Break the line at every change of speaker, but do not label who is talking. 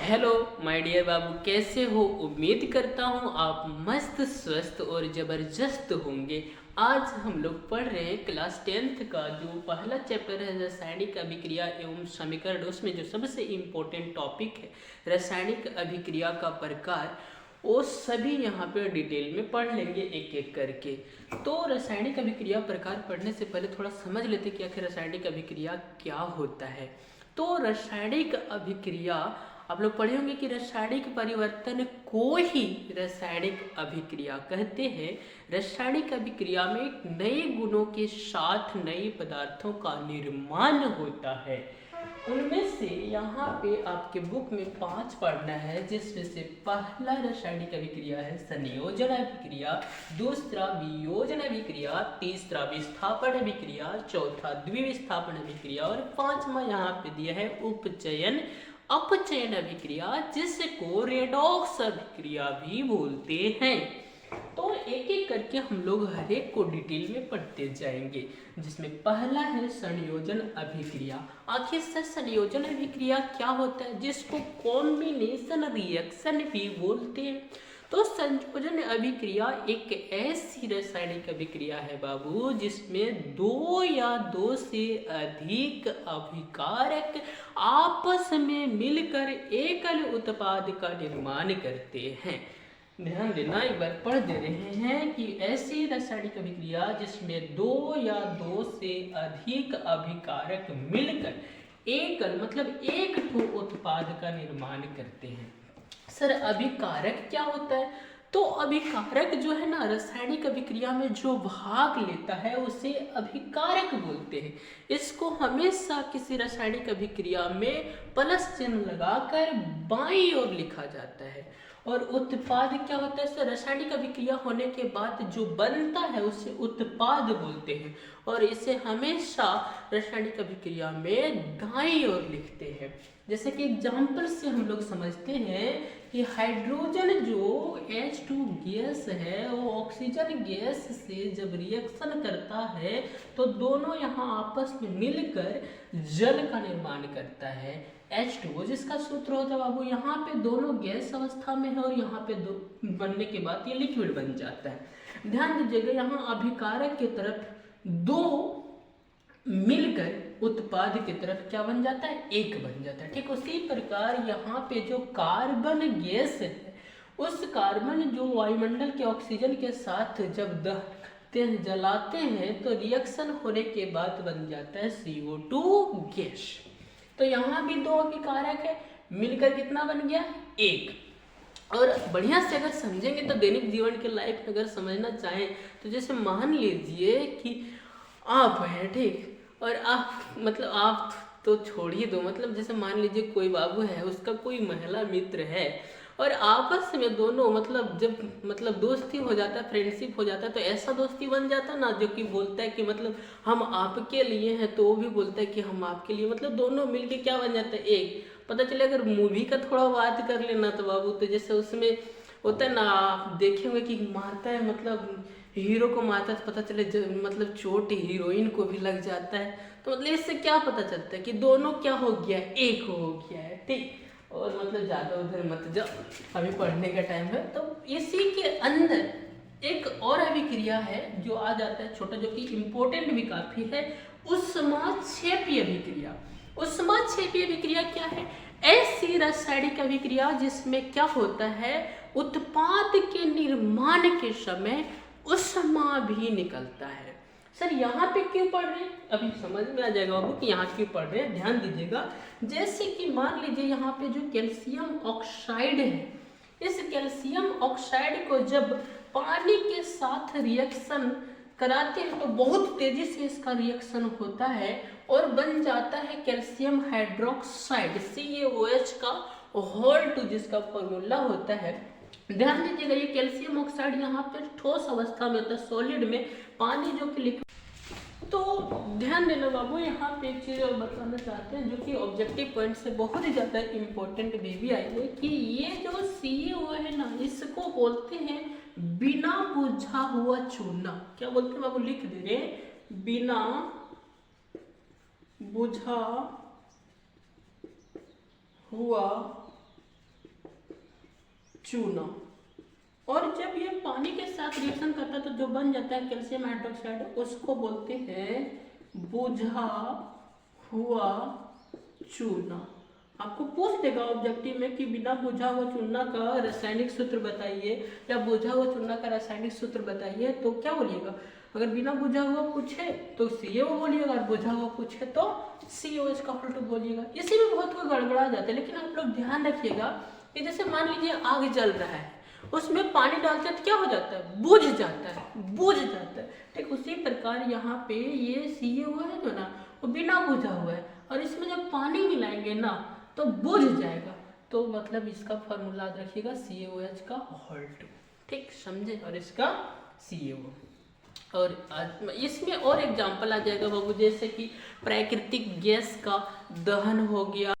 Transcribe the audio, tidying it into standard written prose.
Hello my dear बाबू, कैसे हो? उम्मीद करता हूँ आप मस्त स्वस्थ और ज़बरदस्त होंगे। आज हम लोग पढ़ रहे हैं क्लास 10th का जो पहला चैप्टर है रासायनिक अभिक्रिया एवं समीकरण। उसमें जो सबसे इम्पोर्टेंट टॉपिक है रासायनिक अभिक्रिया का प्रकार, वो सभी यहाँ पे डिटेल में पढ़ लेंगे एक एक करके। तो रासायनिक अभिक्रिया प्रकार पढ़ने से पहले थोड़ा समझ लेते कि आखिर रासायनिक अभिक्रिया क्या होता है। तो रासायनिक अभिक्रिया आप लोग पढ़े होंगे कि रासायनिक परिवर्तन को ही रासायनिक अभिक्रिया कहते हैं। रासायनिक अभिक्रिया में नए गुणों के साथ नए पदार्थों का निर्माण होता है। उनमें से यहाँ पे आपके बुक में 5 पढ़ना है, जिसमें से पहला रासायनिक अभिक्रिया है संयोजन अभिक्रिया, दूसरा वियोजन अभिक्रिया, तीसरा विस्थापन अभिक्रिया, चौथा द्विविस्थापन अभिक्रिया और पांचवा यहाँ पे दिया है उपचयन अपचयन अभिक्रिया, जिसको रेडॉक्स अभिक्रिया भी बोलते हैं। तो एक एक करके हम लोग हर एक को डिटेल में पढ़ते जाएंगे, जिसमें पहला है संयोजन अभिक्रिया। आखिर से संयोजन अभिक्रिया क्या होता है, जिसको कॉम्बिनेशन रिएक्शन भी बोलते हैं। तो संयोजन अभिक्रिया एक ऐसी रासायनिक अभिक्रिया है बाबू, जिसमें दो या दो से अधिक अभिकारक आपस में मिलकर एकल उत्पाद का निर्माण करते हैं। ध्यान देना, एक बार पढ़ दे रहे हैं कि ऐसी रासायनिक अभिक्रिया जिसमें दो या दो से अधिक अभिकारक मिलकर एकल मतलब एक ठो उत्पाद का निर्माण करते हैं। सर अभिकारक क्या होता है? तो अभिकारक जो है ना, रासायनिक अभिक्रिया में जो भाग लेता है उसे अभिकारक बोलते हैं। इसको हमेशा किसी रासायनिक अभिक्रिया में प्लस चिन्ह लगाकर बाईं ओर लिखा जाता है। और उत्पाद क्या होता है? सर रासायनिक अभिक्रिया होने के बाद जो बनता है उसे उत्पाद बोलते हैं, और इसे हमेशा रासायनिक अभिक्रिया में दाईं ओर लिखते हैं। जैसे कि एग्जाम्पल से हम लोग समझते हैं कि हाइड्रोजन जो H2 गैस है वो ऑक्सीजन गैस से जब रिएक्शन करता है तो दोनों यहाँ आपस में मिलकर जल का निर्माण करता है H2O, जिसका सूत्र होता है बाबू, यहाँ पे दोनों गैस अवस्था में है और यहाँ पे दो बनने के बाद ये लिक्विड बन जाता है। ध्यान दीजिएगा, यहाँ अभिकारक की तरफ दो मिलकर उत्पाद की तरफ क्या बन जाता है? एक बन जाता है। ठीक उसी प्रकार यहाँ पे जो कार्बन गैस है, उस कार्बन जो वायुमंडल के ऑक्सीजन के साथ जब जलाते हैं तो रिएक्शन होने के बाद बन जाता है CO2 गैस। तो यहाँ भी दो अभिकारक है, मिलकर कितना बन गया? एक। और बढ़िया से अगर समझेंगे तो दैनिक जीवन के लाइफ में अगर समझना चाहें तो जैसे मान लीजिए कि आप हैं, ठीक, और आप तो छोड़िए दो, मतलब जैसे मान लीजिए कोई बाबू है, उसका कोई महिला मित्र है और आपस में दोनों जब दोस्ती हो जाता है, फ्रेंडशिप हो जाता है, तो ऐसा दोस्ती बन जाता है ना जो कि बोलता है कि हम आपके लिए हैं, तो वो भी बोलता है कि हम आपके लिए, दोनों मिलके क्या बन जाता है? एक। पता चले अगर मूवी का थोड़ा बात कर लेना तो बाबू, तो जैसे उसमें होता है ना, आप देखे होंगे कि मारता है, हीरो को मारता है तो पता चले चोट हीरोइन को भी लग जाता है। तो इससे क्या पता चलता है कि दोनों क्या हो गया? एक हो गया है। ठीक, और ज़्यादा उधर मत जाओ, अभी पढ़ने का टाइम है। तो इसी के अंदर एक और अभिक्रिया है जो आ जाता है छोटा, जो कि इम्पोर्टेंट भी काफ़ी है, ऊष्माक्षेपी अभिक्रिया। ऊष्माक्षेपी अभिक्रिया क्या है? ऐसी रासायनिक अभिक्रिया जिसमें क्या होता है, उत्पाद के निर्माण के समय ऊष्मा भी निकलता है। सर यहाँ पे क्यों पढ़ रहे हैं? अभी समझ में आ जाएगा बाबू कि यहाँ क्यों पढ़ रहे हैं। ध्यान दीजिएगा, जैसे कि मान लीजिए यहाँ पे जो कैल्शियम ऑक्साइड है, इस कैल्शियम ऑक्साइड को जब पानी के साथ रिएक्शन कराते हैं तो बहुत तेजी से इसका रिएक्शन होता है और बन जाता है कैल्शियम हाइड्रोक्साइड CaOH का होल2, जिसका फॉर्मूला होता है। ध्यान दीजिएगा, ये कैल्शियम ऑक्साइड यहाँ पे ठोस अवस्था में होता है, सॉलिड में, पानी जो कि लिक्विड। तो ध्यान देना बाबू, यहाँ पे एक चीज़ और बताना चाहते हैं जो कि ऑब्जेक्टिव पॉइंट से बहुत ही ज़्यादा इम्पोर्टेंट भी आई है कि ये जो CO है ना, इसको बोलते हैं बिना बुझा हुआ चूना। क्या बोलते हैं बाबू? लिख दे रहे, बिना बुझा हुआ चूना। और जब ये पानी के साथ रिएक्शन करता है तो जो बन जाता है कैल्शियम हाइड्रोक्साइड, उसको बोलते हैं बुझा हुआ चूना। आपको पूछ देगा ऑब्जेक्टिव में कि बिना बुझा हुआ चूना का रासायनिक सूत्र बताइए या बुझा हुआ चूना का रासायनिक सूत्र बताइए, तो क्या बोलिएगा? अगर बिना बुझा हुआ पूछे तो CaO बोलिएगा, और बुझा हुआ पूछे तो COH का उल्टा बोलिएगा। इसी में बहुत कोई गड़बड़ा जाता है, लेकिन आप लोग ध्यान रखिएगा कि जैसे मान लीजिए आग जल रहा है, उसमें पानी डालते हैं तो क्या हो जाता है? बुझ जाता है। ठीक उसी प्रकार यहाँ पे ये CaO है जो ना, वो बिना बुझा हुआ है, और इसमें जब पानी मिलाएंगे ना तो बुझ जाएगा। तो मतलब इसका फॉर्मूला याद रखिएगा CaOH का होल 2। ठीक समझे? और इसका CaO। और इसमें और एग्जाम्पल आ जाएगा बाबू, जैसे कि प्राकृतिक गैस का दहन हो गया।